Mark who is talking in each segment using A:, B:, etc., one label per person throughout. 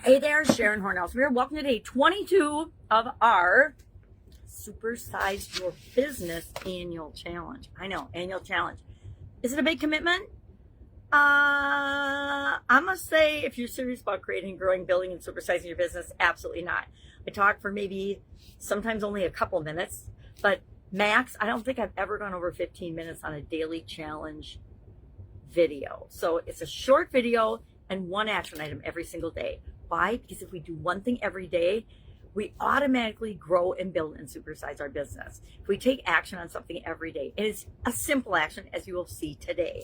A: Hey there, Sharon Horne-Ellstrom here. Welcome to day 22 of our Supersize Your Business Annual Challenge. I know, annual challenge. Is it a big commitment? I must say, if you're serious about creating, growing, building, and supersizing your business, absolutely not. I talk for maybe sometimes only a couple minutes, but max, I don't think I've ever gone over 15 minutes on a daily challenge video. So it's a short video and one action item every single day. Why? Because if we do one thing every day, we automatically grow and build and supersize our business. If we take action on something every day, it is a simple action, as you will see today.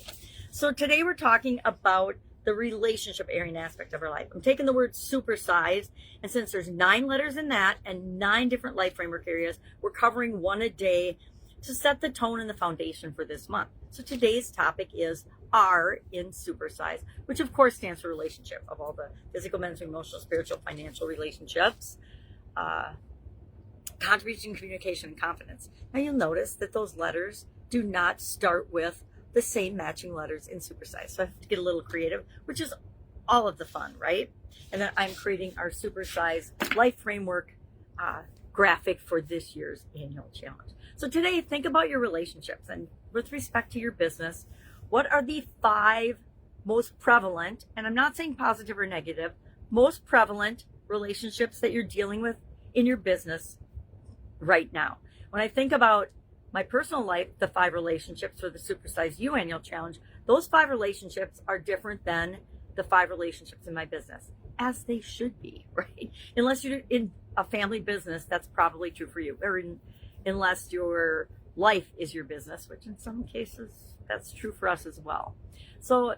A: So today we're talking about the relationship area and aspect of our life. I'm taking the word supersize, and since there's 9 letters in that and 9 different life framework areas, we're covering one a day to set the tone and the foundation for this month. So today's topic is R in Supersize, which of course stands for relationship, of all the physical, mental, emotional, spiritual, financial relationships, contribution, communication, and confidence. Now you'll notice that those letters do not start with the same matching letters in Supersize. So I have to get a little creative, which is all of the fun, right? And then I'm creating our Supersize life framework graphic for this year's annual challenge. So today, think about your relationships, and with respect to your business, what are the 5 most prevalent, and I'm not saying positive or negative, most prevalent relationships that you're dealing with in your business right now? When I think about my personal life, the 5 relationships for the Supersize You Annual Challenge, those 5 relationships are different than the 5 relationships in my business, as they should be, right? Unless you're in a family business, that's probably true for you, or unless your life is your business, which in some cases, that's true for us as well. So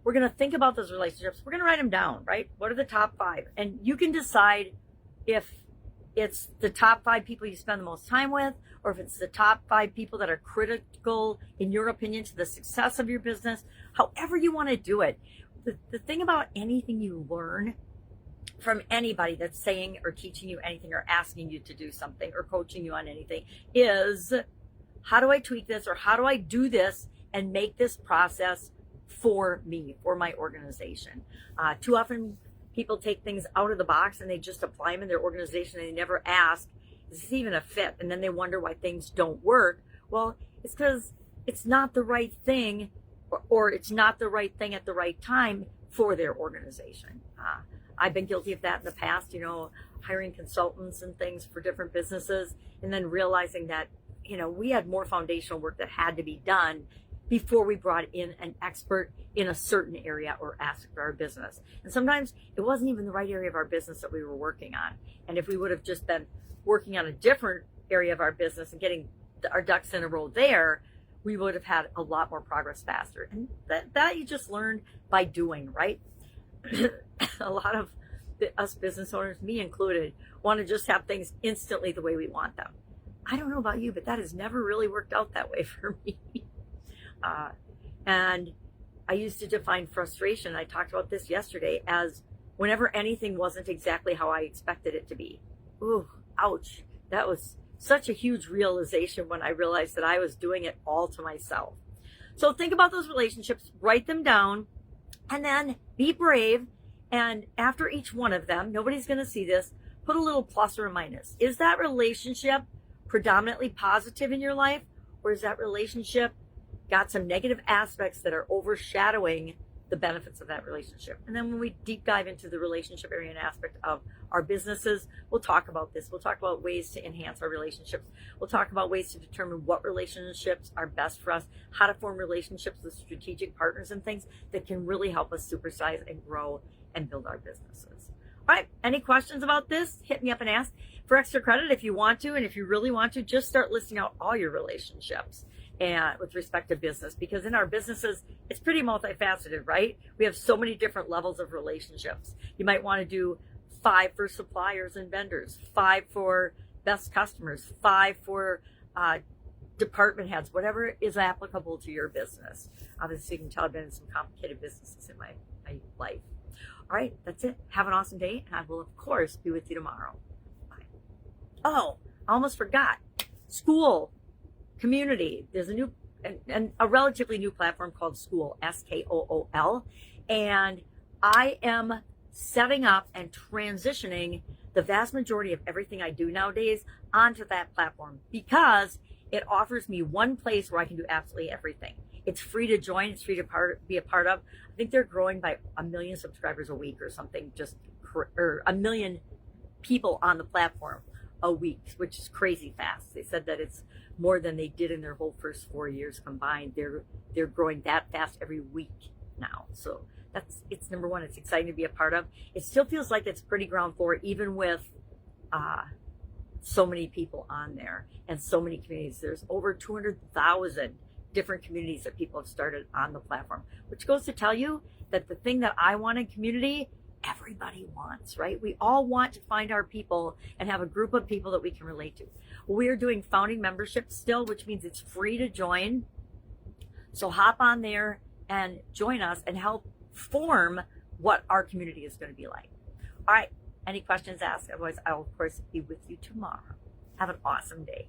A: we're going to think about those relationships. We're going to write them down, right? What are the top 5? And you can decide if it's the top 5 people you spend the most time with, or if it's the top 5 people that are critical, in your opinion, to the success of your business, however you want to do it. The thing about anything you learn from anybody that's saying or teaching you anything or asking you to do something or coaching you on anything is, how do I tweak this, or how do I do this and make this process for me, for my organization? Too often people take things out of the box and they just apply them in their organization and they never ask, is this even a fit? And then they wonder why things don't work. Well, it's because it's not the right thing, or it's not the right thing at the right time for their organization. I've been guilty of that in the past, hiring consultants and things for different businesses, and then realizing that, we had more foundational work that had to be done before we brought in an expert in a certain area or aspect of our business. And sometimes it wasn't even the right area of our business that we were working on. And if we would have just been working on a different area of our business and getting our ducks in a row there, we would have had a lot more progress faster. And that you just learned by doing, right? A lot of us business owners, me included, want to just have things instantly the way we want them. I don't know about you, but that has never really worked out that way for me. And I used to define frustration, I talked about this yesterday, as whenever anything wasn't exactly how I expected it to be. Ooh, ouch. That was such a huge realization when I realized that I was doing it all to myself. So think about those relationships, write them down, and then be brave. And after each one of them, nobody's going to see this, put a little plus or a minus. Is that relationship predominantly positive in your life, or is that relationship got some negative aspects that are overshadowing the benefits of that relationship? And then when we deep dive into the relationship area and aspect of our businesses, we'll talk about this. We'll talk about ways to enhance our relationships. We'll talk about ways to determine what relationships are best for us, how to form relationships with strategic partners, and things that can really help us supersize and grow and build our businesses. All right, any questions about this? Hit me up and ask. For extra credit, if you want to, and if you really want to, just start listing out all your relationships and with respect to business, because in our businesses, it's pretty multifaceted, right? We have so many different levels of relationships. You might want to do 5 for suppliers and vendors, 5 for best customers, 5 for department heads, whatever is applicable to your business. Obviously, you can tell I've been in some complicated businesses in my life. All right, that's it. Have an awesome day, and I will, of course, be with you tomorrow. Bye. Oh, I almost forgot. School, community. There's a new and a relatively new platform called School, Skool, and I am setting up and transitioning the vast majority of everything I do nowadays onto that platform, because it offers me one place where I can do absolutely everything. It's free to join. It's free to be a part of. I think they're growing by 1 million subscribers a week or something, or 1 million people on the platform a week, which is crazy fast. They said that it's more than they did in their whole first 4 years combined. They're growing that fast every week now. So it's number one. It's exciting to be a part of. It still feels like it's pretty ground floor, even with so many people on there and so many communities. There's over 200,000 different communities that people have started on the platform, which goes to tell you that the thing that I want in community, everybody wants, right? We all want to find our people and have a group of people that we can relate to. We are doing founding membership still, which means it's free to join. So hop on there and join us and help form what our community is going to be like. All right. Any questions, ask. Otherwise, I'll, of course, be with you tomorrow. Have an awesome day.